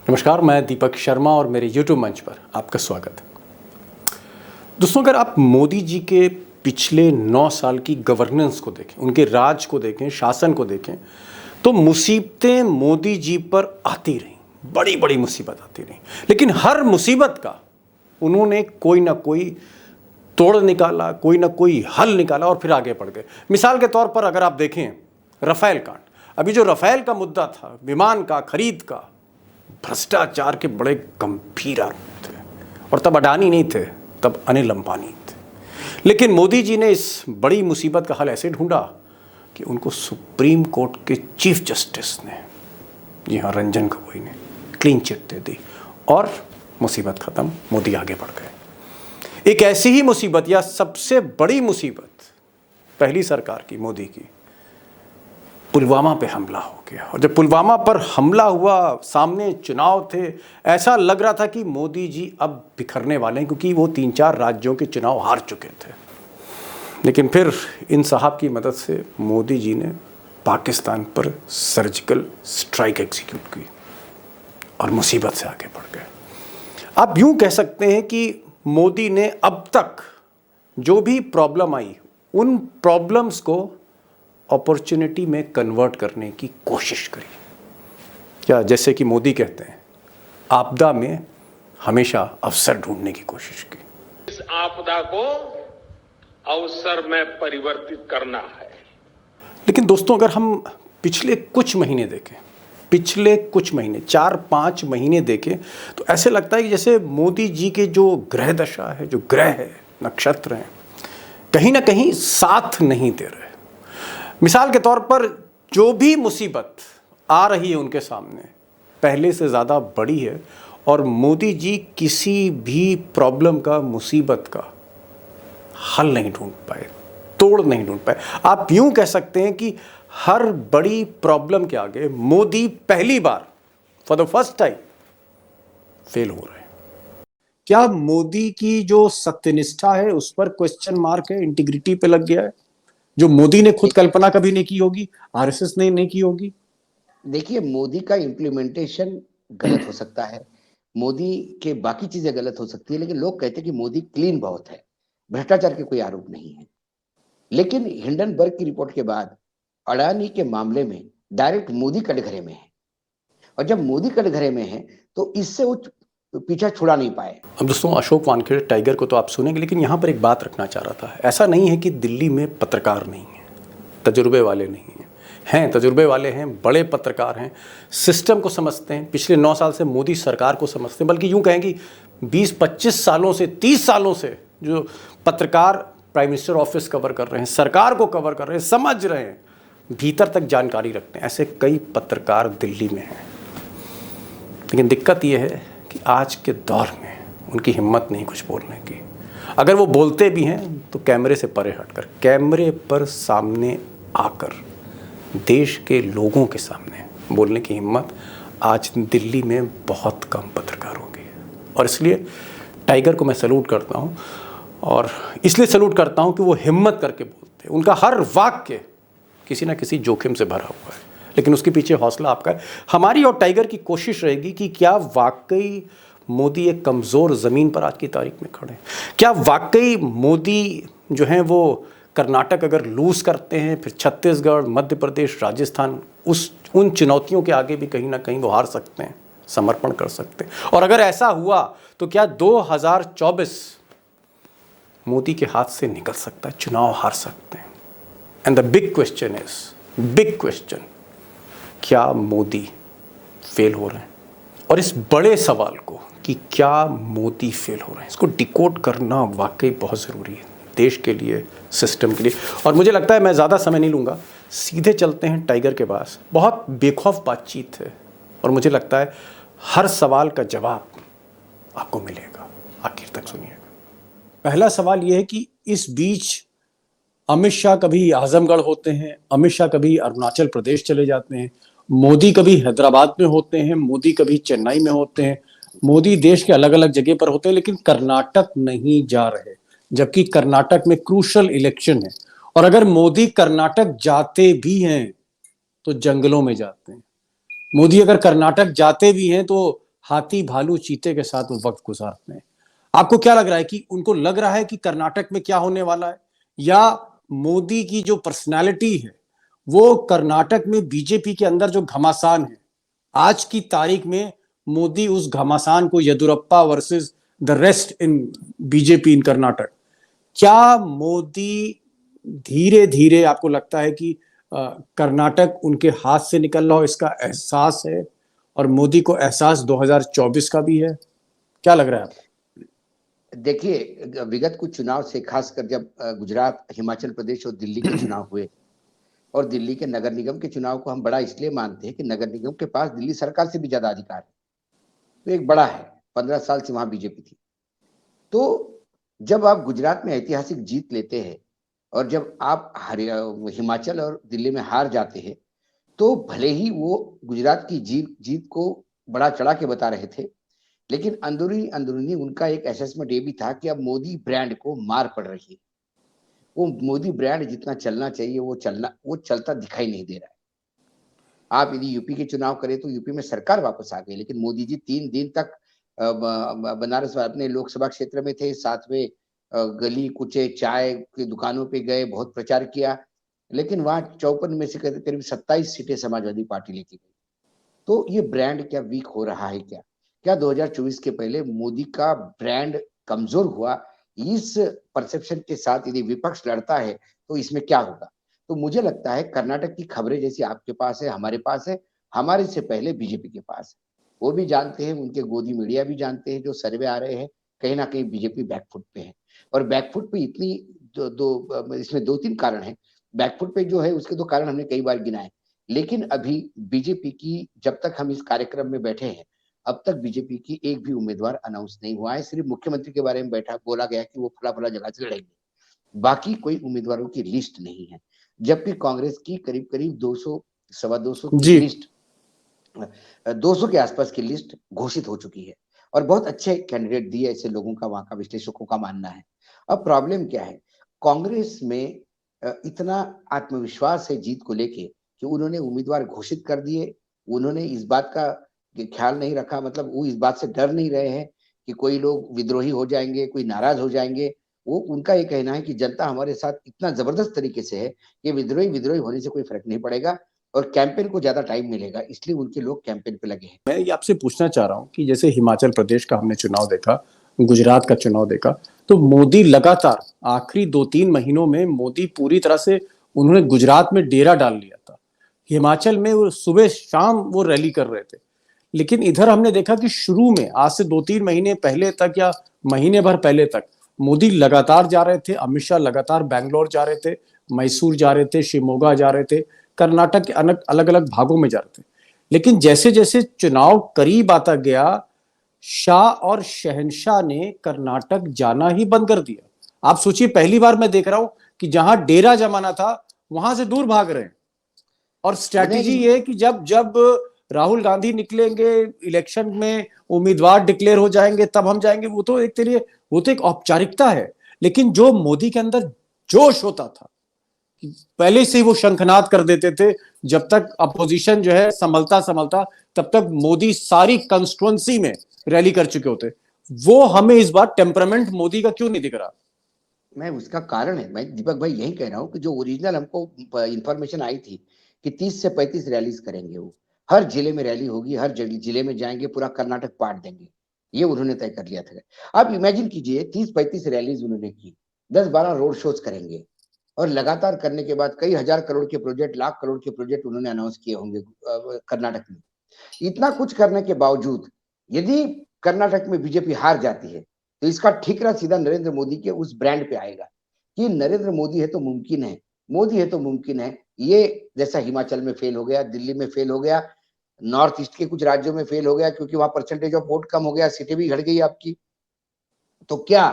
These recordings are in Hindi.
नमस्कार, मैं दीपक शर्मा और मेरे YouTube मंच पर आपका स्वागत है। दोस्तों, अगर आप मोदी जी के पिछले 9 साल की गवर्नेंस को देखें, उनके राज को देखें, शासन को देखें, तो मुसीबतें मोदी जी पर आती रहीं, बड़ी बड़ी मुसीबत आती रहीं। लेकिन हर मुसीबत का उन्होंने कोई ना कोई तोड़ निकाला, कोई ना कोई हल निकाला और फिर आगे बढ़ गए। मिसाल के तौर पर अगर आप देखें राफेल कांड, अभी जो राफेल का मुद्दा था, विमान का खरीद का, भ्रष्टाचार के बड़े गंभीर आरोप थे और तब अडानी नहीं थे, तब अनिल अंबानी थे। लेकिन मोदी जी ने इस बड़ी मुसीबत का हल ऐसे ढूंढा कि उनको सुप्रीम कोर्ट के चीफ जस्टिस ने, जी हाँ, रंजन गोगोई ने क्लीन चिट दे दी और मुसीबत खत्म, मोदी आगे बढ़ गए। एक ऐसी ही मुसीबत या सबसे बड़ी मुसीबत पहली सरकार की, मोदी की, पुलवामा पे हमला हो गया। और जब पुलवामा पर हमला हुआ, सामने चुनाव थे, ऐसा लग रहा था कि मोदी जी अब बिखरने वाले हैं, क्योंकि वो 3-4 राज्यों के चुनाव हार चुके थे। लेकिन फिर इन साहब की मदद से मोदी जी ने पाकिस्तान पर सर्जिकल स्ट्राइक एग्जीक्यूट की और मुसीबत से आगे बढ़ गए। आप यूं कह सकते हैं कि मोदी ने अब तक जो भी प्रॉब्लम आई, उन प्रॉब्लम्स को अपॉर्चुनिटी में कन्वर्ट करने की कोशिश करी। क्या, जैसे कि मोदी कहते हैं, आपदा में हमेशा अवसर ढूंढने की कोशिश की। इस आपदा को अवसर में परिवर्तित करना है। लेकिन दोस्तों, अगर हम पिछले कुछ महीने देखें, पिछले कुछ महीने 4-5 महीने देखें, तो ऐसे लगता है कि जैसे मोदी जी के जो ग्रह दशा है, जो ग्रह है, नक्षत्र हैं, कहीं ना कहीं साथ नहीं दे रहे। मिसाल के तौर पर जो भी मुसीबत आ रही है उनके सामने, पहले से ज़्यादा बड़ी है और मोदी जी किसी भी प्रॉब्लम का, मुसीबत का हल नहीं ढूंढ पाए, तोड़ नहीं ढूंढ पाए। आप यूं कह सकते हैं कि हर बड़ी प्रॉब्लम के आगे मोदी पहली बार, for the first time, fail हो रहे हैं। क्या मोदी की जो सत्यनिष्ठा है उस पर क्वेश्चन मार्क है, इंटीग्रिटी पे लग गया है, जो मोदी ने खुद कल्पना कभी नहीं की होगी, आरएसएस ने नहीं की होगी? देखिए, मोदी का इम्प्लीमेंटेशन गलत हो सकता है, मोदी के बाकी चीजें गलत हो सकती है, लेकिन लोग कहते हैं कि मोदी क्लीन बहुत है, भ्रष्टाचार के कोई आरोप नहीं है। लेकिन हिंडनबर्ग की रिपोर्ट के बाद अडानी के मामले में डायरेक्ट मोदी कटघरे में है, और जब मोदी कटघरे में है तो इससे वो पीछा छुड़ा नहीं पाए। अब दोस्तों, अशोक वानखेड़े टाइगर को तो आप सुनेंगे, लेकिन यहाँ पर एक बात रखना चाह रहा था। ऐसा नहीं है कि दिल्ली में पत्रकार नहीं है, तजुर्बे वाले नहीं हैं, तजुर्बे वाले हैं, बड़े पत्रकार हैं, सिस्टम को समझते हैं, पिछले 9 साल से मोदी सरकार को समझते हैं, बल्कि यूँ कहें कि 20-25 सालों से, 30 सालों से जो पत्रकार प्राइम मिनिस्टर ऑफिस कवर कर रहे हैं, सरकार को कवर कर रहे हैं, समझ रहे हैं, भीतर तक जानकारी रखते हैं, ऐसे कई पत्रकार दिल्ली में हैं। लेकिन दिक्कत ये है कि आज के दौर में उनकी हिम्मत नहीं कुछ बोलने की। अगर वो बोलते भी हैं तो कैमरे से परे हटकर, कैमरे पर सामने आकर देश के लोगों के सामने बोलने की हिम्मत आज दिल्ली में बहुत कम पत्रकार हो गई है। और इसलिए टाइगर को मैं सैल्यूट करता हूँ, और इसलिए सैल्यूट करता हूँ कि वो हिम्मत करके बोलते हैं। उनका हर वाक्य किसी ना किसी जोखिम से भरा हुआ है, लेकिन उसके पीछे हौसला आपका है। हमारी और टाइगर की कोशिश रहेगी कि क्या वाकई मोदी एक कमज़ोर ज़मीन पर आज की तारीख में खड़े हैं? क्या वाकई मोदी जो हैं वो कर्नाटक अगर लूज़ करते हैं, फिर छत्तीसगढ़, मध्य प्रदेश, राजस्थान, उन चुनौतियों के आगे भी कहीं ना कहीं वो हार सकते हैं, समर्पण कर सकते हैं? और अगर ऐसा हुआ तो क्या 2024 मोदी के हाथ से निकल सकता है, चुनाव हार सकते हैं? And the big question is, big question, क्या मोदी फेल हो रहे हैं? और इस बड़े सवाल को कि क्या मोदी फेल हो रहे हैं, इसको डिकोड करना वाकई बहुत ज़रूरी है देश के लिए, सिस्टम के लिए। और मुझे लगता है, मैं ज़्यादा समय नहीं लूँगा, सीधे चलते हैं टाइगर के पास। बहुत बेखौफ बातचीत है और मुझे लगता है हर सवाल का जवाब आपको मिलेगा, आखिर तक सुनिएगा। पहला सवाल यह है कि इस बीच अमित शाह कभी आजमगढ़ होते हैं, अमित शाह कभी अरुणाचल प्रदेश चले जाते हैं, मोदी कभी हैदराबाद में होते हैं, मोदी कभी चेन्नई में होते हैं, मोदी देश के अलग अलग जगह पर होते हैं, लेकिन कर्नाटक नहीं जा रहे, जबकि कर्नाटक में क्रूशल इलेक्शन है। और अगर मोदी कर्नाटक जाते भी हैं तो जंगलों में जाते हैं। मोदी अगर कर्नाटक जाते भी हैं तो हाथी भालू चीते के साथ वो वक्त गुजारते हैं। आपको क्या लग रहा है कि उनको लग रहा है कि कर्नाटक में क्या होने वाला है, या मोदी की जो पर्सनालिटी है वो कर्नाटक में बीजेपी के अंदर जो घमासान है, आज की तारीख में मोदी उस घमासान को, Yeddyurappa versus the rest in BJP in Karnataka, क्या मोदी धीरे धीरे आपको लगता है कि कर्नाटक उनके हाथ से निकल रहा हो, इसका एहसास है, और मोदी को एहसास 2024 का भी है? क्या लग रहा है आपको? देखिए, विगत कुछ चुनाव से, खासकर जब गुजरात, हिमाचल प्रदेश और दिल्ली के चुनाव हुए, और दिल्ली के नगर निगम के चुनाव को हम बड़ा इसलिए मानते हैं कि नगर निगम के पास दिल्ली सरकार से भी ज्यादा अधिकार है, तो एक बड़ा है, 15 साल से वहां बीजेपी थी। तो जब आप गुजरात में ऐतिहासिक जीत लेते हैं और जब आप हिमाचल और दिल्ली में हार जाते हैं, तो भले ही वो गुजरात की जीत को बड़ा चढ़ा के बता रहे थे, लेकिन अंदरूनी अंदरूनी उनका एक असेसमेंट ये भी था कि अब मोदी ब्रांड को मार पड़ रही है। वो मोदी ब्रांड जितना चलना चाहिए वो चलता दिखाई नहीं दे रहा है। आप यदि यूपी के चुनाव करें तो यूपी में सरकार वापस आ गई, लेकिन मोदी जी 3 दिन तक बनारस अपने लोकसभा क्षेत्र में थे, साथ में गली कुचे चाय की दुकानों पे गए, बहुत प्रचार किया, लेकिन वहां 54 में से करीब 27 सीटें समाजवादी पार्टी लेके गई। तो ये ब्रांड क्या वीक हो रहा है? क्या 2024 के पहले मोदी का ब्रांड कमजोर हुआ? इस परसेप्शन के साथ यदि विपक्ष लड़ता है तो इसमें क्या होगा? तो मुझे लगता है कर्नाटक की खबरें जैसी आपके पास है, हमारे पास है, हमारे से पहले बीजेपी के पास है। वो भी जानते हैं, उनके गोदी मीडिया भी जानते हैं, जो सर्वे आ रहे हैं कहीं ना कहीं बीजेपी बैकफुट पे है। और बैकफुट पे इतनी इसमें 2-3 कारण है। बैकफुट पे जो है उसके 2 कारण हमने कई बार गिनाए, लेकिन अभी बीजेपी की, जब तक हम इस कार्यक्रम में बैठे हैं, अब तक बीजेपी की एक भी उम्मीदवार अनाउंस नहीं हुआ है। सिर्फ मुख्यमंत्री के बारे में बोला गया कि वो फला फला जगह से लड़ेंगे, बाकी कोई उम्मीदवारों की लिस्ट नहीं है। जबकि कांग्रेस की करीब करीब 200 सवा 200 की लिस्ट, 200 के आसपास की लिस्ट घोषित हो चुकी है, और बहुत अच्छे कैंडिडेट दिए, ऐसे लोगों का वहां का विश्लेषकों का मानना है। अब प्रॉब्लम क्या है? कांग्रेस में इतना आत्मविश्वास है जीत को लेके कि उन्होंने उम्मीदवार घोषित कर दिए। उन्होंने इस बात का ख्याल नहीं रखा, मतलब वो इस बात से डर नहीं रहे हैं कि कोई लोग विद्रोही हो जाएंगे, कोई नाराज हो जाएंगे। वो उनका ये कहना है कि जनता हमारे साथ इतना जबरदस्त तरीके से है कि विद्रोही होने से कोई फर्क नहीं पड़ेगा, और कैंपेन को ज्यादा टाइम मिलेगा, इसलिए उनके लोग कैंपेन पे लगे हैं। मैं ये आपसे पूछना चाह रहा हूं कि जैसे हिमाचल प्रदेश का हमने चुनाव देखा, गुजरात का चुनाव देखा, तो मोदी लगातार आखिरी 2-3 महीनों में मोदी पूरी तरह से, उन्होंने गुजरात में डेरा डाल लिया था, हिमाचल में वो सुबह शाम वो रैली कर रहे थे। लेकिन इधर हमने देखा कि शुरू में, आज से 2-3 महीने पहले तक या महीने भर पहले तक, मोदी लगातार जा रहे थे, अमित शाह लगातार बैंगलोर जा रहे थे, मैसूर जा रहे थे, शिमोगा जा रहे थे, कर्नाटक के अलग अलग भागों में जा रहे थे। लेकिन जैसे जैसे चुनाव करीब आता गया, शाह और शहनशाह ने कर्नाटक जाना ही बंद कर दिया। आप सोचिए, पहली बार मैं देख रहा हूं कि जहां डेरा जमाना था वहां से दूर भाग रहे हैं। और स्ट्रैटेजी ये कि जब जब राहुल गांधी निकलेंगे इलेक्शन में, उम्मीदवार डिक्लेयर हो जाएंगे, तब हम जाएंगे। वो तो एक औपचारिकता है। लेकिन जो मोदी के अंदर जोश होता था, पहले से ही वो शंखनाद कर देते थे, जब तक अपोजिशन जो है संभलता तब तक मोदी सारी कंस्टिट्युएंसी में रैली कर चुके होते। वो हमें इस बार टेम्परामेंट मोदी का क्यों नहीं दिख रहा? मैं उसका कारण है, मैं दीपक भाई यही कह रहा हूँ कि जो ओरिजिनल हमको इंफॉर्मेशन आई थी कि 30 से 35 रैलीज करेंगे, वो हर जिले में रैली होगी, हर जिले में जाएंगे, पूरा कर्नाटक पाट देंगे, ये उन्होंने तय कर लिया था। आप इमेजिन कीजिए, 30-35 रैलीज उन्होंने की, 10-12 रोड शोज करेंगे, और लगातार करने के बाद कई हजार करोड़ के प्रोजेक्ट, लाख करोड़ के प्रोजेक्ट उन्होंने अनाउंस किए होंगे कर्नाटक में। इतना कुछ करने के बावजूद यदि कर्नाटक में बीजेपी हार जाती है, तो इसका ठीकरा सीधा नरेंद्र मोदी के उस ब्रांड पे आएगा कि नरेंद्र मोदी है तो मुमकिन है, मोदी है तो मुमकिन है। ये जैसा हिमाचल में फेल हो गया, दिल्ली में फेल हो गया, नॉर्थ ईस्ट के कुछ राज्यों में फेल हो गया, क्योंकि वहां परसेंटेज ऑफ वोट कम हो गया, सीटें भी घट गई आपकी। तो क्या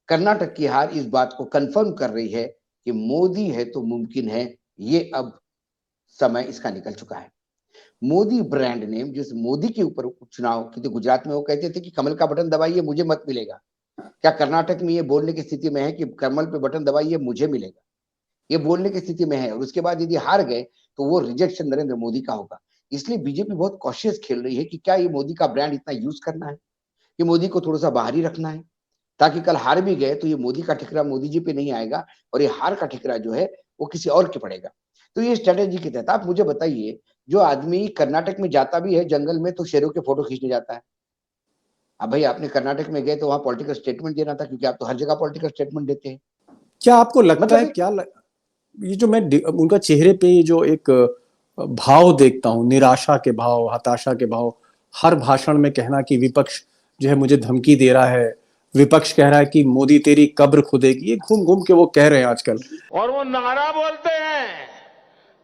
कर्नाटक की हार इस बात को कंफर्म कर रही है कि मोदी है तो मुमकिन है? ये अब समय इसका निकल चुका है। मोदी ब्रांड नेम, जिस मोदी के ऊपर चुनाव की, तो गुजरात में वो कहते थे कि कमल का बटन दबाइए मुझे मत मिलेगा। क्या कर्नाटक में ये बोलने की स्थिति में है कि कमल पे बटन दबाइए मुझे मिलेगा? ये बोलने की स्थिति में है, और उसके बाद यदि हार गए तो वो रिजेक्शन नरेंद्र मोदी का होगा। इसलिए बीजेपी बहुत कॉशियस खेल रही है कि क्या ये मोदी का ब्रांड इतना यूज करना है, कि मोदी को थोड़ा सा बाहरी रखना है, ताकि कल हार भी गए तो ये मोदी का ठिकरा मोदी जी पे नहीं आएगा और ये हार का ठिकरा जो है वो किसी और के पड़ेगा। तो ये स्ट्रेटेजी के तहत आप मुझे बताइए, जो आदमी कर्नाटक में जाता भी है जंगल में तो शेरों के फोटो खींचने जाता है। अब भाई आपने कर्नाटक में गए तो वहां पॉलिटिकल स्टेटमेंट देना था, क्योंकि आप तो हर जगह पॉलिटिकल स्टेटमेंट देते हैं। क्या आपको लगता है, मतलब ये जो मैं उनका चेहरे पे ये जो एक भाव देखता हूँ, निराशा के भाव, हताशा के भाव, हर भाषण में कहना कि विपक्ष जो है मुझे धमकी दे रहा है, विपक्ष कह रहा है कि मोदी तेरी कब्र खुदेगी, ये घूम घूम के वो कह रहे हैं आजकल। और वो नारा बोलते हैं,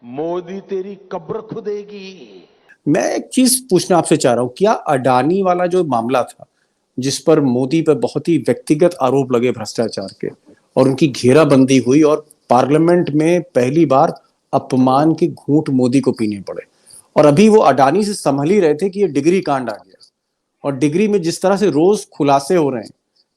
मोदी तेरी कब्र खुदेगी। मैं एक चीज पूछना आपसे चाह रहा हूँ, क्या अडानी वाला जो मामला था जिस पर मोदी पर बहुत ही व्यक्तिगत आरोप लगे भ्रष्टाचार के और उनकी घेराबंदी हुई और पार्लियामेंट में पहली बार अपमान के घूंट मोदी को पीने पड़े, और अभी वो अडानी से संभल ही रहे थे कि ये डिग्री कांड आ गया, और डिग्री में जिस तरह से रोज खुलासे हो रहे हैं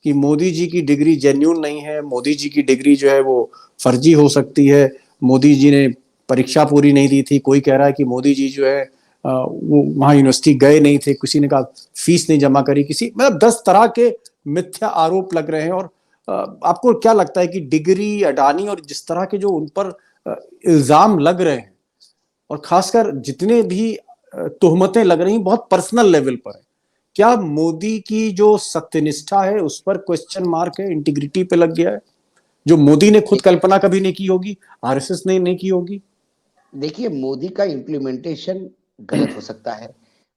कि मोदी जी की डिग्री जेन्युइन नहीं है, मोदी जी की डिग्री जो है वो फर्जी हो सकती है, मोदी जी ने परीक्षा पूरी नहीं दी थी, कोई कह रहा है कि मोदी जी जो है वो वहां यूनिवर्सिटी गए नहीं थे, किसी ने कहा फीस नहीं जमा करी, किसी मतलब 10 तरह के मिथ्या आरोप लग रहे हैं। और आपको क्या लगता है कि डिग्री, अडानी और जिस तरह के जो उन पर इल्जाम लग रहे हैं, और खासकर जितने भी तोहमतें लग रही हैं बहुत पर्सनल लेवल पर है, क्या मोदी की जो सत्यनिष्ठा है उस पर क्वेश्चन मार्क है, इंटीग्रिटी पे लग गया है, जो मोदी ने खुद कल्पना कभी नहीं की होगी, आरएसएस ने नहीं की होगी? देखिए, मोदी का इम्प्लीमेंटेशन गलत हो सकता है,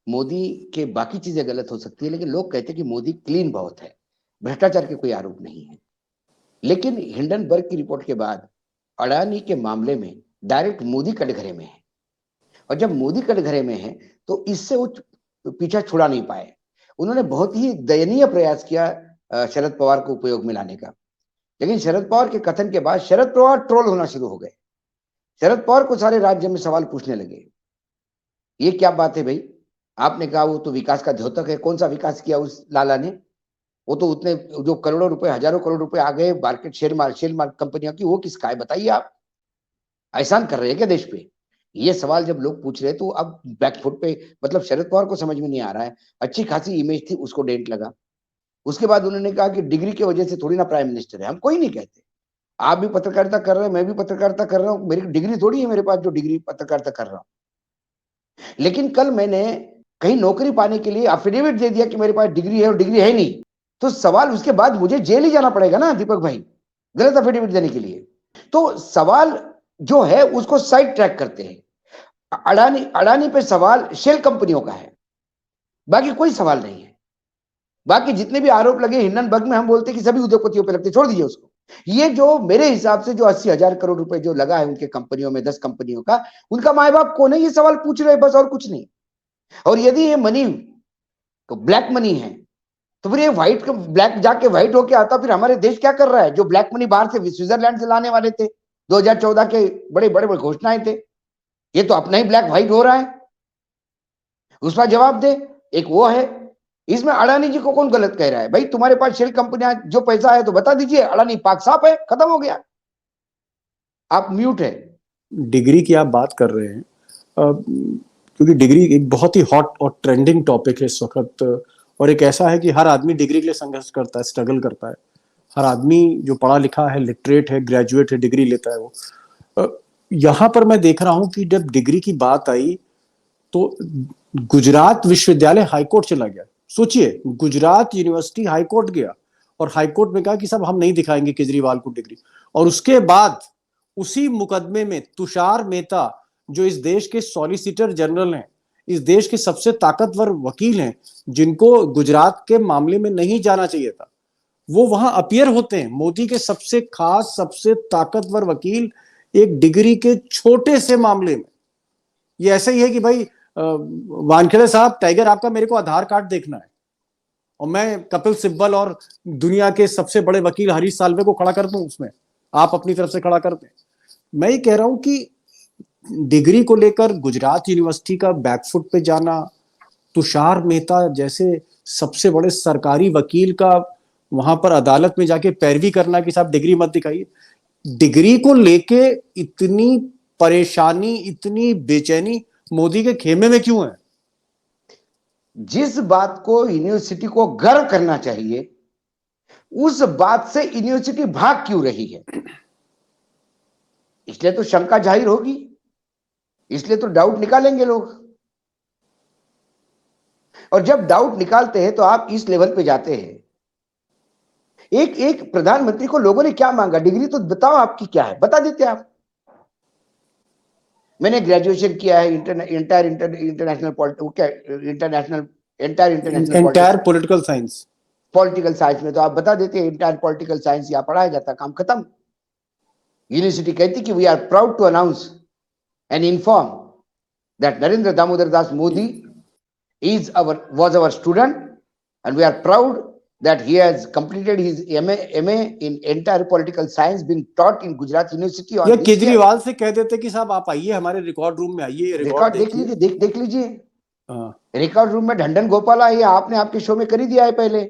मोदी के बाकी चीजें गलत हो सकती है, लेकिन लोग कहते हैं कि मोदी क्लीन बहुत है, भ्रष्टाचार के कोई आरोप नहीं है। लेकिन हिंडनबर्ग की रिपोर्ट के बाद अडानी के मामले में डायरेक्ट मोदी कटघरे में है, और जब मोदी कटघरे में है तो इससे वो पीछा छुड़ा नहीं पाए। उन्होंने बहुत ही दयनीय प्रयास किया शरद पवार को उपयोग में लाने का, लेकिन शरद पवार के कथन के बाद शरद पवार ट्रोल होना शुरू हो गए। शरद पवार को सारे राज्य में सवाल पूछने लगे, ये क्या बात है भाई, आपने कहा वो तो विकास का द्योतक है, कौन सा विकास किया उस लाला ने, वो तो उतने जो करोड़ों रुपए, हजारों करोड़ रुपए आ गए मार्केट शेयर मार्केट कंपनियों की, वो किसका है बताइए, आप एहसान कर रहे हैं क्या देश पे? ये सवाल जब लोग पूछ रहे तो अब बैकफुट पे, मतलब शरद पवार को समझ में नहीं आ रहा है, अच्छी खासी इमेज थी उसको डेंट लगा। उसके बाद उन्होंने कहा कि डिग्री की वजह से थोड़ी ना प्राइम मिनिस्टर है, हम कोई नहीं कहते, आप भी पत्रकारिता कर रहे हैं, मैं भी पत्रकारिता कर रहा हूँ, मेरी डिग्री थोड़ी है मेरे पास जो डिग्री पत्रकारिता कर रहा हूँ। लेकिन कल मैंने कहीं नौकरी पाने के लिए एफिडेविट दे दिया कि मेरे पास डिग्री है और डिग्री है नहीं, तो सवाल उसके बाद मुझे जेल ही जाना पड़ेगा ना दीपक भाई, गलत एफिडेविट देने के लिए। तो सवाल जो है उसको साइड ट्रैक करते हैं। अडानी पे सवाल शेल कंपनियों का है, बाकी कोई सवाल नहीं है। बाकी जितने भी आरोप लगे हिंडनबर्ग में, हम बोलते कि सभी उद्योगपतियों पे लगते, छोड़ दीजिए उसको। ये जो मेरे हिसाब से जो 80,000 करोड़ रुपए जो लगा है उनके कंपनियों में, 10 कंपनियों का, उनका माए बाप कौन है, ये सवाल पूछ रहे हैं बस, और कुछ नहीं। और यदि ये मनी तो ब्लैक मनी है, तो फिर ये व्हाइट ब्लैक जाके व्हाइट होके आता, फिर हमारे देश क्या कर रहा है? जो ब्लैक मनी बाहर से स्विट्जरलैंड से लाने वाले थे, 2014 के बड़े बड़े घोषणाएं थे, ये तो अपना ही ब्लैक व्हाइट हो रहा है, उस पर जवाब दे। एक वो है, इसमें अडानी जी को कौन गलत कह रहा है? भाई तुम्हारे पास शेल कंपनियां, जो पैसा है तो बता दीजिए, अडानी पाक साफ है, खत्म हो गया, आप म्यूट है। डिग्री की आप बात कर रहे हैं, क्योंकि डिग्री एक बहुत ही हॉट और ट्रेंडिंग टॉपिक है इस वक्त, और एक ऐसा है कि हर आदमी डिग्री के लिए संघर्ष करता है, स्ट्रगल करता है। हर आदमी जो पढ़ा लिखा है, लिटरेट है, ग्रेजुएट है, डिग्री लेता है वो। यहाँ पर मैं देख रहा हूँ कि जब डिग्री की बात आई तो गुजरात विश्वविद्यालय हाईकोर्ट चला गया। सोचिए, गुजरात यूनिवर्सिटी हाईकोर्ट गया और हाईकोर्ट में कहा कि साहब हम नहीं दिखाएंगे केजरीवाल को डिग्री। और उसके बाद उसी मुकदमे में तुषार मेहता, जो इस देश के सॉलिसिटर जनरल हैं, इस देश के सबसे ताकतवर वकील हैं, जिनको गुजरात के मामले में नहीं जाना चाहिए था, वो वहां अपीयर होते हैं। मोदी के सबसे खास, सबसे ताकतवर वकील एक डिग्री के छोटे से मामले में। ये ऐसा ही है कि भाई वानखेड़े साहब, टाइगर आपका मेरे को आधार कार्ड देखना है, और मैं कपिल सिब्बल और दुनिया के सबसे बड़े वकील हरीश साल्वे को खड़ा कर दूं उसमें, आप अपनी तरफ से खड़ा कर दें। मैं ये कह रहा हूं कि डिग्री को लेकर गुजरात यूनिवर्सिटी का बैकफुट पे जाना, तुषार मेहता जैसे सबसे बड़े सरकारी वकील का वहां पर अदालत में जाके पैरवी करना कि साहब डिग्री मत दिखाइए। डिग्री को लेके इतनी परेशानी, इतनी बेचैनी मोदी के खेमे में क्यों है? जिस बात को यूनिवर्सिटी को गर्व करना चाहिए, उस बात से यूनिवर्सिटी भाग क्यों रही है? इसलिए तो शंका जाहिर होगी, इसलिए तो डाउट निकालेंगे लोग। और जब डाउट निकालते हैं तो आप इस लेवल पे जाते हैं। एक एक प्रधानमंत्री को लोगों ने क्या मांगा? डिग्री तो बताओ आपकी क्या है, बता देते आप। मैंने ग्रेजुएशन किया है इंटरनेशनल पॉलिटिकल साइंस में, तो आप बता देते हैं इंटायर पॉलिटिकल साइंस यहाँ पढ़ाया जाता, काम खत्म। यूनिवर्सिटी कहती कि we are proud to announce and inform that Narendra Damodar Das Modi was our student and we are proud that he has completed his MA in entire political science being taught in Gujarat University। या केजरीवाल से कह देते कि साहब आप आइए हमारे रिकॉर्ड रूम में, आइए रिकॉर्ड देख लीजिए, देख लीजिए। रिकॉर्ड रूम में ढंढन गोपाल आइए, आपने आपके शो में कर ही दिया है, पहले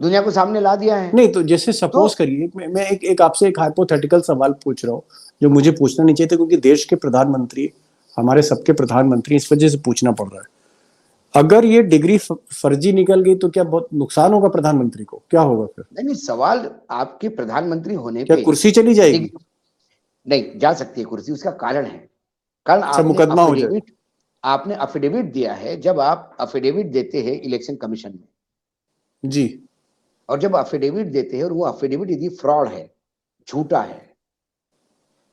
दुनिया को सामने ला दिया है। नहीं तो जैसे सपोज करिए मैं एक आपसे एक हाइपोथेटिकल सवाल पूछ रहा हूँ जो मुझे पूछना नहीं चाहिए था, क्योंकि देश के प्रधानमंत्री, हमारे सबके प्रधानमंत्री, इस वजह से पूछना पड़ रहा है। अगर ये डिग्री फर्जी निकल गई तो क्या बहुत नुकसान होगा प्रधानमंत्री को? क्या होगा फिर? नहीं, सवाल आपके प्रधानमंत्री होने क्या पे कुर्सी चली जाएगी? नहीं जा सकती है कुर्सी, उसका कारण है, कारण मुकदमा हो जाए। आपने अफिडेविट दिया है। जब आप अफिडेविट देते हैं इलेक्शन कमीशन में जी, और जब अफिडेविट देते हैं और वो अफिडेविट यदि फ्रॉड है, झूठा है,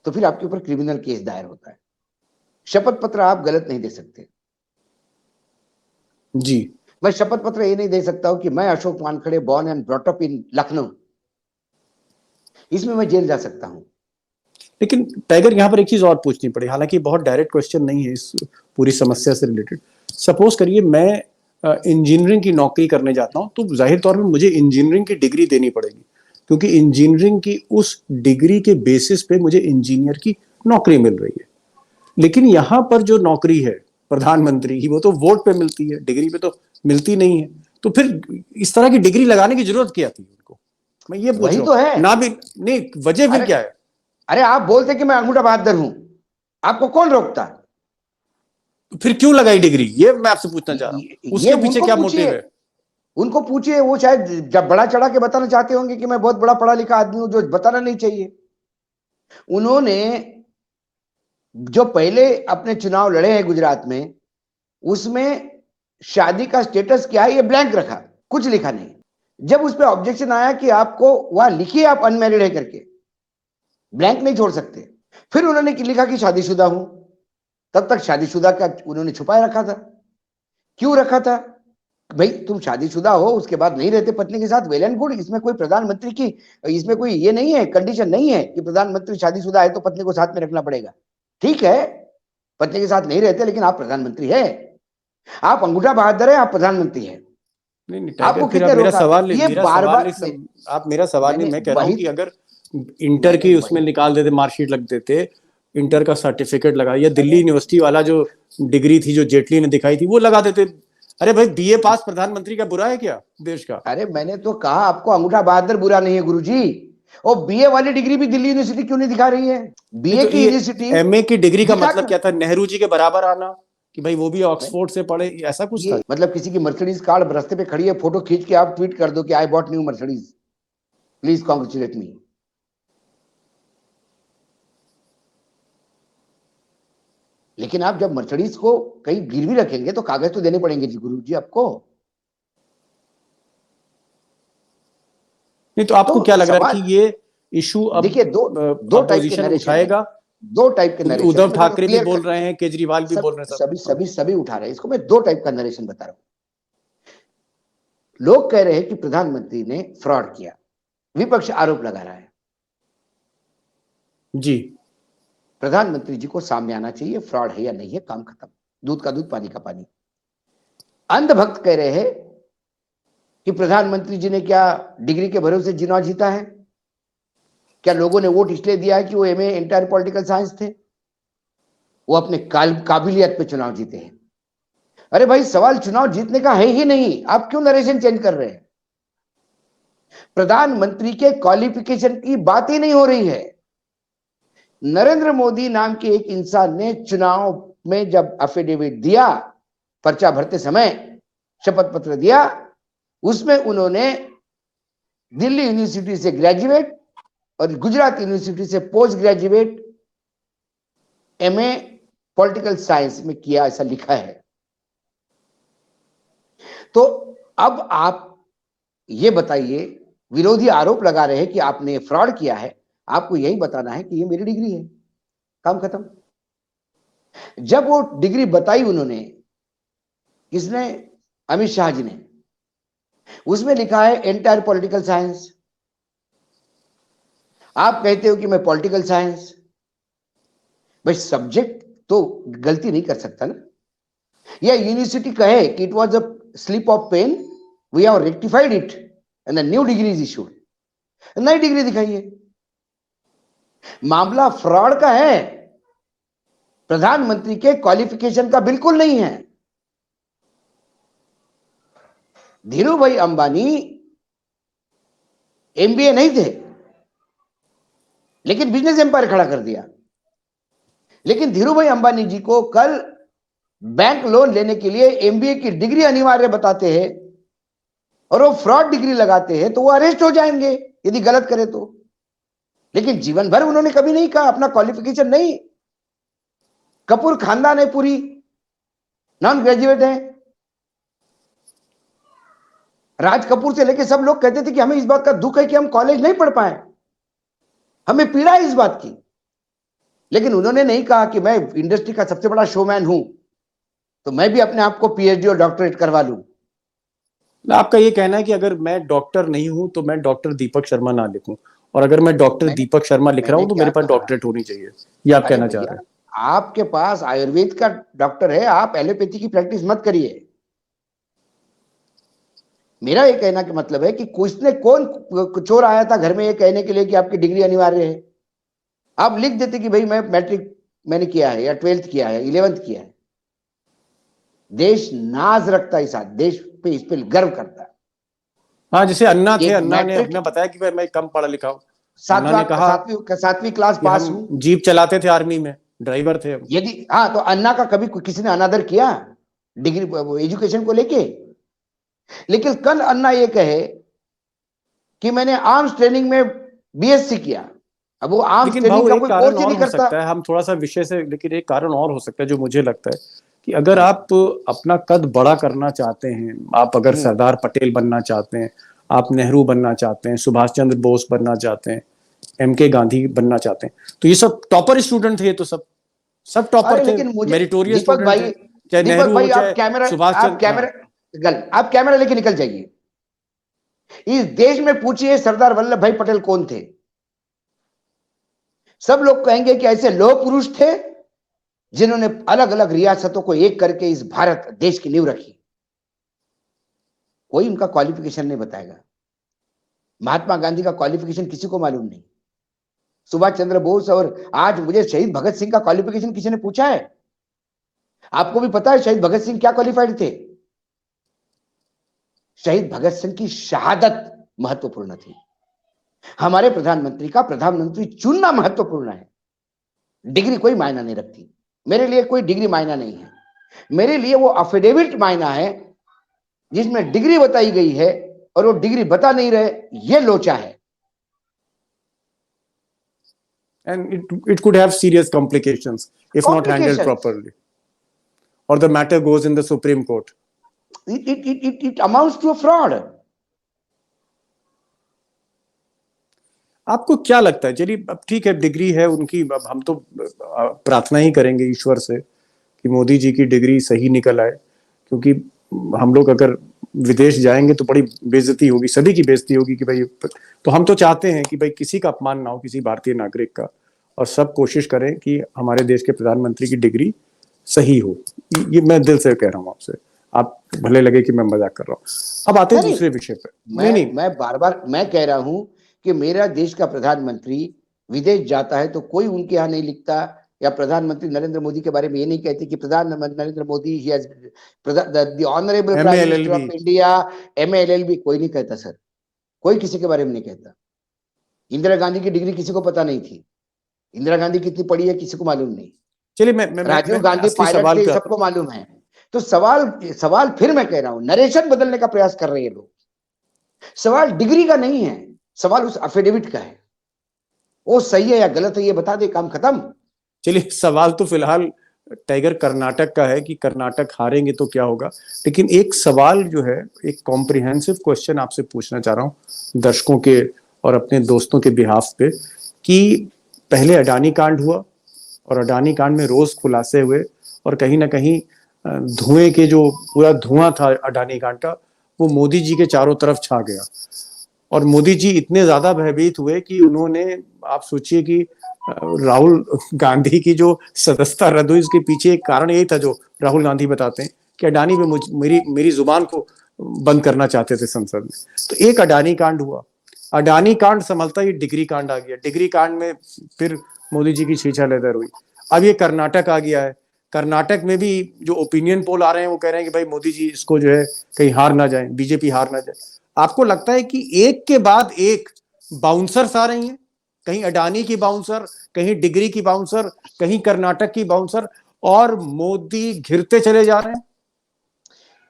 तो फिर आपके ऊपर क्रिमिनल केस दायर होता है। शपथ पत्र आप गलत नहीं दे सकते जी। मैं शपथ पत्र ये नहीं दे सकता हूं कि मैं Ashok Wankhede born and brought up in Lucknow, इसमें मैं जेल जा सकता हूं। लेकिन टाइगर यहाँ पर एक चीज और पूछनी पड़ी, हालांकि बहुत डायरेक्ट क्वेश्चन नहीं है इस पूरी समस्या से रिलेटेड। सपोज करिए मैं इंजीनियरिंग की नौकरी करने जाता हूं, तो जाहिर तौर पर मुझे इंजीनियरिंग की डिग्री देनी पड़ेगी, क्योंकि इंजीनियरिंग की उस डिग्री के बेसिस पे मुझे इंजीनियर की नौकरी मिल रही है। लेकिन यहाँ पर जो नौकरी है प्रधानमंत्री की, वो तो वोट पे मिलती है, डिग्री पे तो मिलती नहीं है। तो फिर इस तरह की डिग्री लगाने की जरूरत क्या थी उनको? मैं ये पूछ रहा हूं। ना भी नहीं, वजह फिर क्या है? अरे आप बोलते कि मैं अंगूठा बहादुर हूं, आपको कौन रोकता? फिर क्यों लगाई डिग्री, ये मैं आपसे पूछना चाह रहा हूं। उसके पीछे क्या मोटिव है? उनको पूछिए, वो शायद जब बड़ा चढ़ा के बताना चाहते होंगे कि मैं बहुत बड़ा पढ़ा लिखा आदमी हूं, जो बताना नहीं चाहिए। उन्होंने जो पहले अपने चुनाव लड़े हैं गुजरात में, उसमें शादी का स्टेटस क्या है ये ब्लैंक रखा, कुछ लिखा नहीं। जब उस पर ऑब्जेक्शन आया कि आपको वहां लिखिए आप अनमैरिड है करके, ब्लैंक नहीं छोड़ सकते, फिर उन्होंने लिखा कि शादीशुदा हूं। तब तक शादीशुदा का उन्होंने छुपाए रखा था। क्यों रखा था? भाई तुम शादीशुदा हो, उसके बाद नहीं रहते पत्नी के साथ, वेल एंड गुड। इसमें कोई प्रधानमंत्री की, इसमें कोई ये नहीं है, कंडीशन नहीं है कि प्रधानमंत्री शादीशुदा है तो पत्नी को साथ में रखना पड़ेगा। ठीक है, पत्नी के साथ नहीं रहते, लेकिन आप प्रधानमंत्री है, आप अंगूठा बहादुर है, आप प्रधानमंत्री है। आपको फिर मेरा सवाल नहीं, आप मेरा सवाल नहीं, मैं कह रहा हूं कि अगर इंटर की उसमें निकाल देते, मार्कशीट लग देते, इंटर का सर्टिफिकेट लगा, या दिल्ली यूनिवर्सिटी वाला जो डिग्री थी जो जेटली ने दिखाई थी वो लगा देते। अरे भाई बीए पास प्रधानमंत्री का बुरा है क्या देश का? अरे मैंने तो कहा आपको अंगूठा बहादुर बुरा नहीं है गुरुजी। और बीए वाली डिग्री भी दिल्ली यूनिवर्सिटी क्यों नहीं दिखा रही है? बीए की यूनिवर्सिटी, एमए की डिग्री का मतलब क्या था? नेहरू जी के बराबर आना, कि भाई वो भी ऑक्सफोर्ड से पढ़े, ऐसा कुछ था? मतलब किसी की मर्सिडीज कार रास्ते पे खड़ी है, फोटो खींच के आप ट्वीट कर दो कि I bought new Mercedes, please congratulate me. लेकिन आप जब मर्सिडीज को कहीं गिरवी रखेंगे तो कागज तो देने पड़ेंगे जी गुरु जी आपको। नहीं तो आपको क्या लग रहा है कि ये इशू अब देखिए दो टाइप के नरेशन उठाएगा, दो टाइप के नरेशन। उद्धव ठाकरे भी बोल रहे हैं, केजरीवाल भी बोल रहे हैं, सभी उठा रहे हैं इसको। मैं दो टाइप का नरेशन बता रहा हूं। लोग कह रहे हैं कि प्रधानमंत्री ने फ्रॉड किया, विपक्ष आरोप लगा रहा है जी। प्रधानमंत्री जी को सामने आना चाहिए फ्रॉड है या नहीं है, काम खत्म, दूध का दूध पानी का पानी। अंधभक्त कह रहे हैं कि प्रधानमंत्री जी ने क्या डिग्री के भरोसे चुनाव जीता है? क्या लोगों ने वोट इसलिए दिया है कि वो एमए इंटायर पॉलिटिकल साइंस थे? वो अपने काबिलियत पे चुनाव जीते हैं। अरे भाई सवाल चुनाव जीतने का है ही नहीं, आप क्यों नरेशन चेंज कर रहे हैं? प्रधानमंत्री के क्वालिफिकेशन की बात ही नहीं हो रही है। नरेंद्र मोदी नाम के एक इंसान ने चुनाव में जब एफिडेविट दिया, पर्चा भरते समय शपथ पत्र दिया, उसमें उन्होंने दिल्ली यूनिवर्सिटी से ग्रेजुएट और गुजरात यूनिवर्सिटी से post graduate MA political science में किया, ऐसा लिखा है। तो अब आप ये बताइए, विरोधी आरोप लगा रहे हैं कि आपने फ्रॉड किया है, आपको यही बताना है कि ये मेरी डिग्री है, काम खत्म। जब वो डिग्री बताई उन्होंने, किसने? अमित शाह जी ने, उसमें लिखा है एंटायर पॉलिटिकल साइंस। आप कहते हो कि मैं पॉलिटिकल साइंस, भाई सब्जेक्ट तो गलती नहीं कर सकता ना। या यूनिवर्सिटी कहे कि it was a slip of pen, we have rectified it and the new degree is issued, नई डिग्री दिखाइए। मामला फ्रॉड का है, प्रधानमंत्री के क्वालिफिकेशन का बिल्कुल नहीं है। धीरू भाई अंबानी एमबीए नहीं थे, लेकिन बिजनेस एम्पायर खड़ा कर दिया। लेकिन धीरू भाई अंबानी जी को कल बैंक लोन लेने के लिए एमबीए की डिग्री अनिवार्य बताते हैं और वो फ्रॉड डिग्री लगाते हैं, तो वो अरेस्ट हो जाएंगे यदि गलत करे तो। लेकिन जीवन भर उन्होंने कभी नहीं कहा अपना क्वालिफिकेशन नहीं। कपूर खानदान है, पूरी नॉन ग्रेजुएट है। राज कपूर से लेकर सब लोग कहते थे कि हमें इस बात का दुख है कि हम कॉलेज नहीं पढ़ पाए, हमें पीड़ा है इस बात की। लेकिन उन्होंने नहीं कहा कि मैं इंडस्ट्री का सबसे बड़ा शोमैन हूं, तो मैं भी अपने आप को पीएचडी और डॉक्टरेट करवा लूं। आपका ये कहना है कि अगर मैं डॉक्टर नहीं हूं तो मैं डॉक्टर दीपक शर्मा ना लिखूं, और अगर मैं डॉक्टर दीपक शर्मा लिख रहा हूं तो मेरे पास डॉक्टरेट होनी चाहिए, ये आप कहना चाह रहे हैं? आपके पास आयुर्वेद का डॉक्टर है, आप एलोपैथी की प्रैक्टिस मत करिए। मेरा ये कहना का मतलब है कि कौन चोर आया था घर में ये कहने के लिए कि आपकी डिग्री अनिवार्य है। आप लिख देते कि भाई मैं मैट्रिक मैंने किया है या 12th किया है, 11th किया है। देश नाज रखता है, इस देश पे, इस पे गर्व करता है। हाँ, जैसे अन्ना थे, अन्ना ने अपने बताया कि मैं कम पढ़ा लिखा हूँ, सातवीं क्लास पास हूं, जीप चलाते थे, आर्मी में ड्राइवर थे। यदि हाँ, तो अन्ना का कभी किसी ने अनादर किया डिग्री एजुकेशन को लेके? लेकिन कल अन्ना ये कहे कि मैंने आर्म्स ट्रेनिंग में बीएससी किया, अब वो आर्म्स ट्रेनिंग का कोई कोर्स ही नहीं करता। सकता है, हम थोड़ा सा विषय से, लेकिन एक कारण और हो सकता है जो मुझे लगता है कि अगर आप अपना कद बड़ा करना चाहते हैं, आप अगर सरदार पटेल बनना चाहते हैं, आप नेहरू बनना चाहते हैं, सुभाष चंद्र बोस बनना चाहते हैं, एमके गांधी बनना चाहते हैं, तो ये सब टॉपर स्टूडेंट थे, ये तो सब टॉपर थे, मेरिटोरियस स्टूडेंट थे, चाहे नेहरू हो चाहे सुभाष चंद्र। आप कैमरा लेके निकल जाइए, इस देश में पूछिए सरदार वल्लभ भाई पटेल कौन थे। सब लोग कहेंगे कि ऐसे लौह पुरुष थे जिन्होंने अलग अलग रियासतों को एक करके इस भारत देश की नींव रखी। कोई उनका क्वालिफिकेशन नहीं बताएगा। महात्मा गांधी का क्वालिफिकेशन किसी को मालूम नहीं, सुभाष चंद्र बोस, और आज मुझे शहीद भगत सिंह का क्वालिफिकेशन किसी ने पूछा है? आपको भी पता है शहीद भगत सिंह क्या क्वालिफाइड थे? शहीद भगत सिंह की शहादत महत्वपूर्ण थी। हमारे प्रधानमंत्री का प्रधानमंत्री चुनना महत्वपूर्ण है। डिग्री कोई मायना नहीं रखती। मेरे लिए कोई डिग्री मायना नहीं है। मेरे लिए वो एफिडेविट मायना है जिसमें डिग्री बताई गई है और वो डिग्री बता नहीं रहे, ये लोचा है। And it could have serious complications if not handled properly, or the matter goes in the Supreme Court. It amounts to a fraud. आपको क्या लगता है? चलिए, अब ठीक है, डिग्री है उनकी, अब हम तो प्रार्थना ही करेंगे ईश्वर से कि मोदी जी की डिग्री सही निकल आए, क्योंकि हम लोग अगर विदेश जाएंगे तो बड़ी बेइज्जती होगी, सभी की बेइज्जती होगी कि भाई, तो हम तो चाहते हैं कि भाई किसी का अपमान ना हो, किसी भारतीय नागरिक का, और सब कोशिश करें कि हमारे देश के प्रधानमंत्री की डिग्री सही हो। ये मैं दिल से कह रहा हूँ आपसे, आप भले लगे कि मैं मजाक कर रहा हूँ। अब आते हैं दूसरे विषय पे। मैं बार बार मैं कह रहा हूँ कि मेरा देश का प्रधानमंत्री विदेश जाता है तो कोई उनके यहाँ नहीं लिखता, या प्रधानमंत्री नरेंद्र मोदी के बारे में ये नहीं कहते कि प्रधानमंत्री Narendra Modi the honourable prime minister of India, MLLB, कोई नहीं कहता सर, कोई किसी के बारे में नहीं कहता। इंदिरा गांधी की डिग्री किसी को पता नहीं थी, इंदिरा गांधी कितनी पढ़ी है किसी को मालूम नहीं। चलिए मैं राजीव गांधी असली पायलट सवाल थे, पे आता सबको मालूम है। तो सवाल सवाल फिर मैं कह रहा हूं, नरेशन बदलने का प्रयास कर रहे हैं लोग। सवाल डिग्री का नहीं है, सवाल उस एफिडेविट का है। वो सही है या गलत है ये बता दे, काम खत्म। चलिए सवाल तो फिलहाल टाइगर कर्नाटक का है कि कर्नाटक हारेंगे तो क्या होगा, लेकिन एक सवाल जो है, एक कॉम्प्रिहेंसिव क्वेश्चन आपसे पूछना चाह रहा हूँ दर्शकों के और अपने दोस्तों के बिहाफ पे, कि पहले अडानी कांड हुआ और अडानी कांड में रोज खुलासे हुए और कहीं ना कहीं धुएं के जो पूरा धुआं था अडानी कांड का, वो मोदी जी के चारों तरफ छा गया और मोदी जी इतने ज्यादा भयभीत हुए कि उन्होंने, आप सोचिए कि राहुल गांधी की जो सदस्यता रद्द हुई, इसके पीछे एक कारण यही था जो राहुल गांधी बताते हैं कि अडानी पे मेरी जुबान को बंद करना चाहते थे संसद में। तो एक अडानी कांड हुआ, अडानी कांड संभलता ही डिग्री कांड आ गया, डिग्री कांड में फिर मोदी जी की छीछा लेदर हुई। अब ये कर्नाटक आ गया है, कर्नाटक में भी जो ओपिनियन पोल आ रहे हैं वो कह रहे हैं कि भाई मोदी जी इसको जो है कहीं हार ना जाए, बीजेपी हार ना जाए। आपको लगता है कि एक के बाद एक बाउंसर्स आ रही हैं, कहीं अडानी की बाउंसर, कहीं डिग्री की बाउंसर, कहीं कर्नाटक की बाउंसर, और मोदी घिरते चले जा रहे हैं?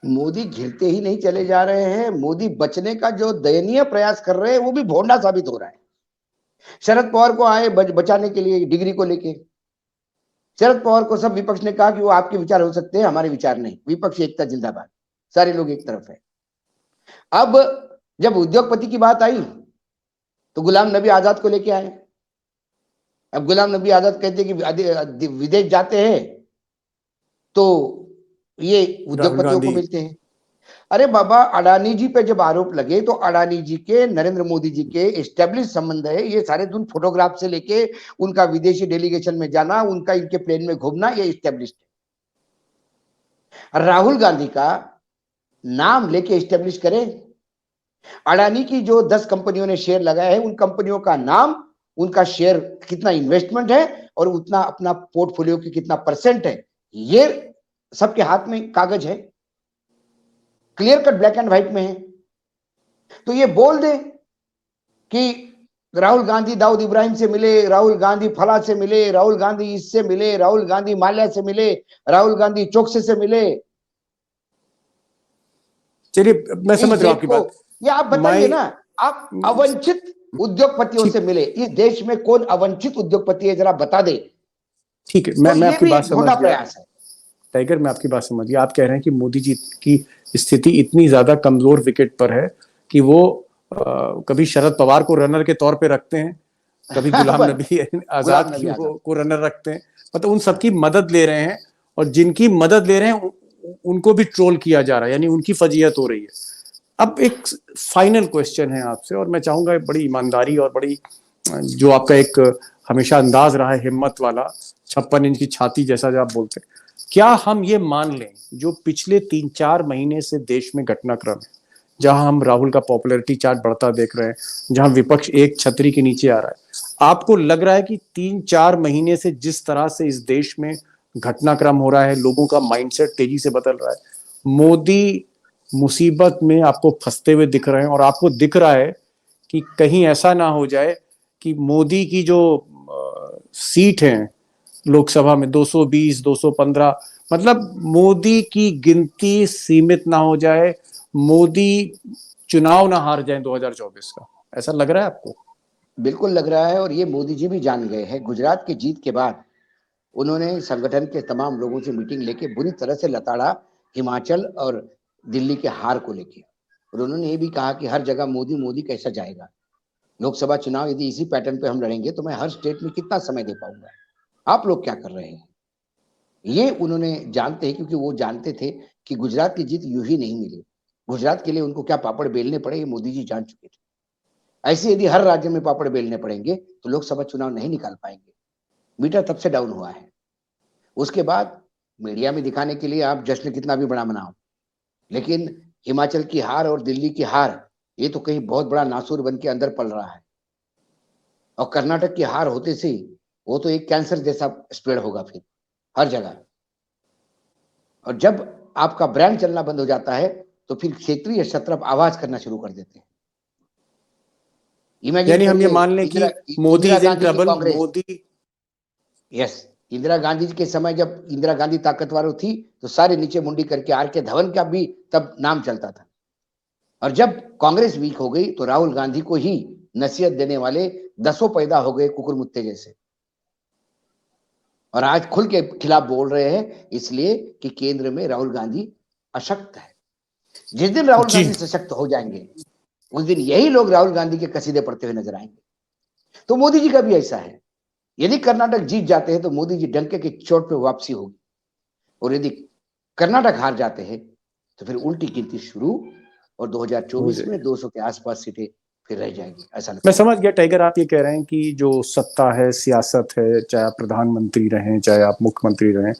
मोदी घिरते ही नहीं चले जा रहे हैं, मोदी बचने का जो दयनीय प्रयास कर रहे हैं वो भी भोंडा साबित हो रहा है। शरद पवार को आए बचाने के लिए डिग्री को लेके। शरद पवार को सब विपक्ष ने कहा कि वो आपके विचार हो सकते हैं, हमारे विचार नहीं। विपक्ष एकता जिंदाबाद, सारे लोग एक तरफ है। अब जब उद्योगपति की बात आई तो गुलाम नबी आजाद को लेके आए। अब गुलाम नबी आजाद कहते कि विदेश जाते हैं तो ये उद्योगपतियों को मिलते हैं। अरे बाबा, अडानी जी पे जब आरोप लगे तो अडानी जी के नरेंद्र मोदी जी के एस्टेब्लिश संबंध है, ये सारे दिन फोटोग्राफ से लेके उनका विदेशी डेलीगेशन में जाना, उनका इनके प्लेन में घूमना, ये एस्टेब्लिश है। राहुल गांधी का नाम लेके एस्टेब्लिश करें। अडानी की जो 10 कंपनियों ने शेयर लगाया है, उन कंपनियों का नाम, उनका शेयर कितना इन्वेस्टमेंट है और उतना अपना पोर्टफोलियो की कितना परसेंट है, ये सबके हाथ में कागज है, clear cut black and white में है। तो ये बोल दे कि राहुल गांधी दाऊद इब्राहिम से मिले, राहुल गांधी फला से मिले, राहुल गांधी इससे मिले, राहुल गांधी माल्या से मिले, राहुल गांधी चौकसे से मिले। चलिए मैं समझ रहा हूं आपकी बात। ये आप बताइए ना, आप अवंचित उद्योगपतियों से मिले। इस देश में कौन अवंचित उद्योगपति है, जरा बता दे। ठीक है, मैं आपकी बात समझ गया प्रयास है टाइगर, मैं आपकी बात समझ गया। आप कह रहे हैं कि मोदी जी की स्थिति इतनी ज्यादा कमजोर विकेट पर है कि वो कभी शरद पवार को रनर के तौर पे रखते हैं, कभी गुलाम नबी आजाद को रनर रखते हैं, मतलब उन सबकी मदद ले रहे हैं, और जिनकी मदद ले रहे हैं उनको भी ट्रोल किया जा रहा है, यानी उनकी फजीयत हो रही है। अब एक फाइनल क्वेश्चन है आपसे, और मैं चाहूंगा बड़ी ईमानदारी और बड़ी जो आपका एक हमेशा अंदाज रहा है हिम्मत वाला, 56 इंच की छाती जैसा जो आप बोलते हैं, क्या हम ये मान लें जो पिछले 3-4 महीने से देश में घटनाक्रम है, जहां हम राहुल का पॉपुलैरिटी चार्ट बढ़ता देख रहे हैं, जहां विपक्ष एक छतरी के नीचे आ रहा है, आपको लग रहा है कि 3-4 महीने से जिस तरह से इस देश में घटनाक्रम हो रहा है, लोगों का माइंडसेट तेजी से बदल रहा है, मोदी मुसीबत में आपको फंसते हुए दिख रहे हैं, और आपको दिख रहा है कि कहीं ऐसा ना हो जाए कि मोदी की जो सीट है लोकसभा में 220, 215, मतलब मोदी की गिनती सीमित ना हो जाए, मोदी चुनाव ना हार जाए 2024 का, ऐसा लग रहा है आपको? बिल्कुल लग रहा है, और ये मोदी जी भी जान गए हैं। गुजरात की जीत के बाद उन्होंने संगठन के तमाम लोगों से मीटिंग लेके बुरी तरह से लताड़ा हिमाचल और दिल्ली के हार को लेके, और उन्होंने ये भी कहा कि हर जगह मोदी मोदी कैसा जाएगा। लोकसभा चुनाव यदि इसी पैटर्न पे हम लड़ेंगे तो मैं हर स्टेट में कितना समय दे पाऊंगा, आप लोग क्या कर रहे हैं। ये उन्होंने जानते हैं, क्योंकि वो जानते थे कि गुजरात की जीत यूं ही नहीं मिली। गुजरात के लिए उनको क्या पापड़ बेलने पड़े ये मोदी जी जान चुके थे। ऐसे यदि हर राज्य में पापड़ बेलने पड़ेंगे तो लोकसभा चुनाव नहीं निकाल पाएंगे। मीटर तब से डाउन हुआ है। उसके बाद मीडिया में दिखाने के लिए आप जश्न कितना भी बड़ा मनाओ, लेकिन हिमाचल की हार और दिल्ली की हार, ये तो कहीं बहुत बड़ा नासूर बन के अंदर पल रहा है। और कर्नाटक की हार होते से वो तो एक कैंसर जैसा स्प्रेड होगा फिर हर जगह। और जब आपका ब्रांड चलना बंद हो जाता है तो फिर क्षेत्रीय सत्रप आवाज करना शुरू कर देते हैं। यानी हम ये मान लें कि Modi is in trouble, yes, Indira Gandhi ji के समय जब इंदिरा गांधी ताकतवर थी तो सारे नीचे मुंडी करके आर के धवन का भी तब नाम चलता था। और जब कांग्रेस वीक हो गई तो राहुल गांधी को ही नसीहत देने वाले दसों पैदा हो गए कुकुर मुत्ते जैसे, और आज खुल के खिलाफ बोल रहे हैं इसलिए कि केंद्र में राहुल गांधी अशक्त है। जिस दिन राहुल जी। गांधी सशक्त हो जाएंगे उस दिन यही लोग राहुल गांधी के कसीदे पढ़ते हुए नजर आएंगे। तो मोदी जी का भी ऐसा है, यदि कर्नाटक जीत जाते हैं तो मोदी जी डंके की चोट पे वापसी होगी, और यदि कर्नाटक हार जाते हैं तो फिर उल्टी गिनती शुरू, और 2024 में 200 के आसपास सीटें फिर रह जाएंगी, ऐसा लगता मैं है। समझ गया टाइगर, आप ये कह रहे हैं कि जो सत्ता है, सियासत है, चाहे आप प्रधानमंत्री रहें चाहे आप मुख्यमंत्री रहें,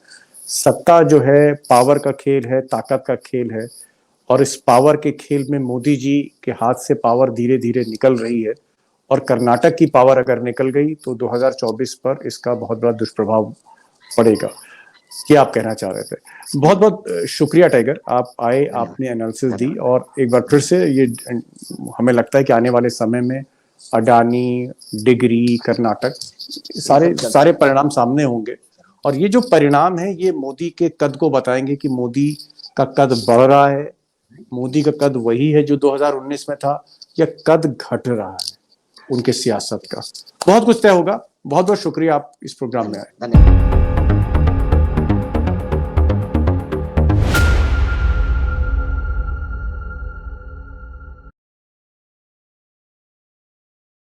सत्ता जो है पावर का खेल है, ताकत का खेल है, और इस पावर के खेल में मोदी जी के हाथ से पावर धीरे धीरे निकल रही है, और कर्नाटक की पावर अगर निकल गई तो 2024 पर इसका बहुत बड़ा दुष्प्रभाव पड़ेगा। ये आप कहना चाह रहे थे। बहुत बहुत शुक्रिया टाइगर, आप आए, आपने एनालिसिस दी, और एक बार फिर से ये हमें लगता है कि आने वाले समय में अडानी, डिगरी, कर्नाटक सारे परिणाम सामने होंगे, और ये जो परिणाम है ये मोदी के कद को बताएंगे कि मोदी का कद बढ़ रहा है, मोदी का कद वही है जो 2019 में था, या कद घट रहा है उनके सियासत का। बहुत कुछ तय होगा। बहुत बहुत शुक्रिया आप इस प्रोग्राम में आए। धन्यवाद।